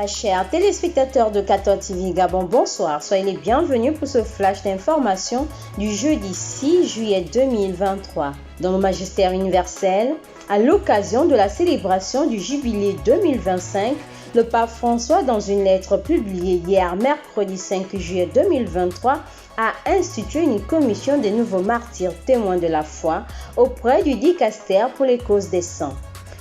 Très chers téléspectateurs de 14 TV Gabon, bonsoir. Soyez les bienvenus pour ce flash d'information du jeudi 6 juillet 2023. Dans le magistère universel, à l'occasion de la célébration du jubilé 2025, le pape François, dans une lettre publiée hier mercredi 5 juillet 2023, a institué une commission des nouveaux martyrs témoins de la foi auprès du dicaster pour les causes des saints.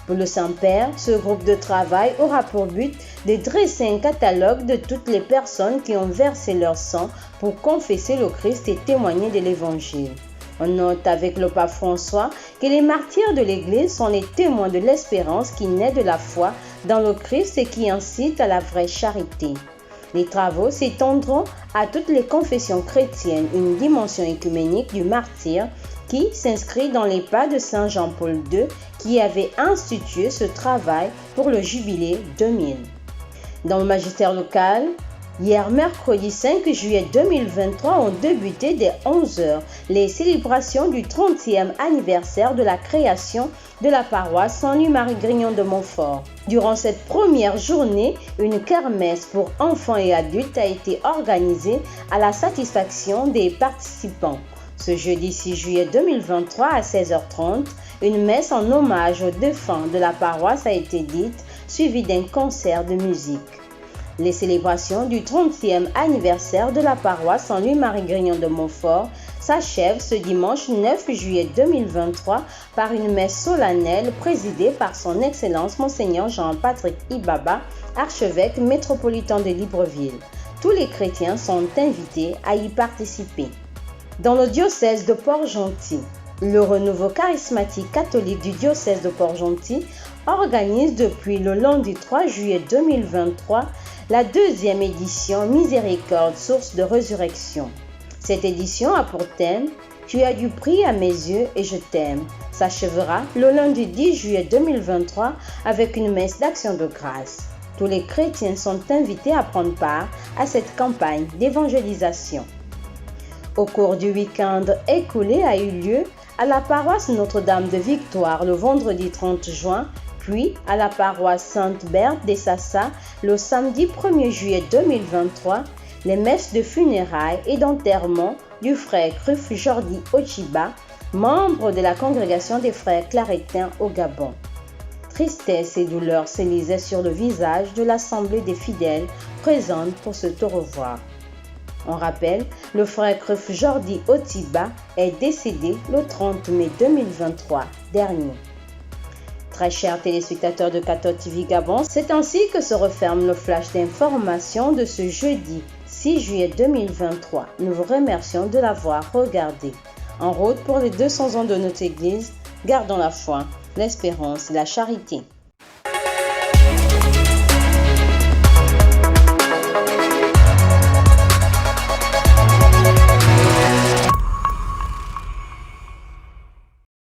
Pour le Saint-Père, ce groupe de travail aura pour but de dresser un catalogue de toutes les personnes qui ont versé leur sang pour confesser le Christ et témoigner de l'Évangile. On note avec le pape François que les martyrs de l'Église sont les témoins de l'espérance qui naît de la foi dans le Christ et qui incite à la vraie charité. Les travaux s'étendront à toutes les confessions chrétiennes, une dimension œcuménique du martyr qui s'inscrit dans les pas de Saint Jean-Paul II qui avait institué ce travail pour le jubilé 2000. Dans le magistère local, hier mercredi 5 juillet 2023 ont débuté dès 11h les célébrations du 30e anniversaire de la création de la paroisse Saint-Louis-Marie-Grignon de Montfort. Durant cette première journée, une kermesse pour enfants et adultes a été organisée à la satisfaction des participants. Ce jeudi 6 juillet 2023 à 16h30, une messe en hommage aux défunts de la paroisse a été dite, suivie d'un concert de musique. Les célébrations du 30e anniversaire de la paroisse Saint-Louis-Marie-Grignon de Montfort s'achèvent ce dimanche 9 juillet 2023 par une messe solennelle présidée par son Excellence Monseigneur Jean-Patrick Ibaba, archevêque métropolitain de Libreville. Tous les chrétiens sont invités à y participer. Dans le diocèse de Port-Gentil, le renouveau charismatique catholique du diocèse de Port-Gentil organise depuis le lundi 3 juillet 2023 la deuxième édition Miséricorde, source de résurrection. Cette édition a pour thème « Tu as du prix à mes yeux et je t'aime » s'achèvera le lundi 10 juillet 2023 avec une messe d'action de grâce. Tous les chrétiens sont invités à prendre part à cette campagne d'évangélisation. Au cours du week-end écoulé a eu lieu à la paroisse Notre-Dame de Victoire le vendredi 30 juin, puis à la paroisse Sainte-Berthe des Sassa le samedi 1er juillet 2023, les messes de funérailles et d'enterrement du frère Kruf Jordi Ochiba, membre de la congrégation des frères clarétiens au Gabon. Tristesse et douleur s'élisaient sur le visage de l'assemblée des fidèles présente pour se revoir. On rappelle, le frère Kruf Jordi Ochiba est décédé le 30 mai 2023 dernier. Très chers téléspectateurs de 14 TV Gabon, c'est ainsi que se referme le flash d'information de ce jeudi 6 juillet 2023. Nous vous remercions de l'avoir regardé. En route pour les 200 ans de notre Église, gardons la foi, l'espérance et la charité.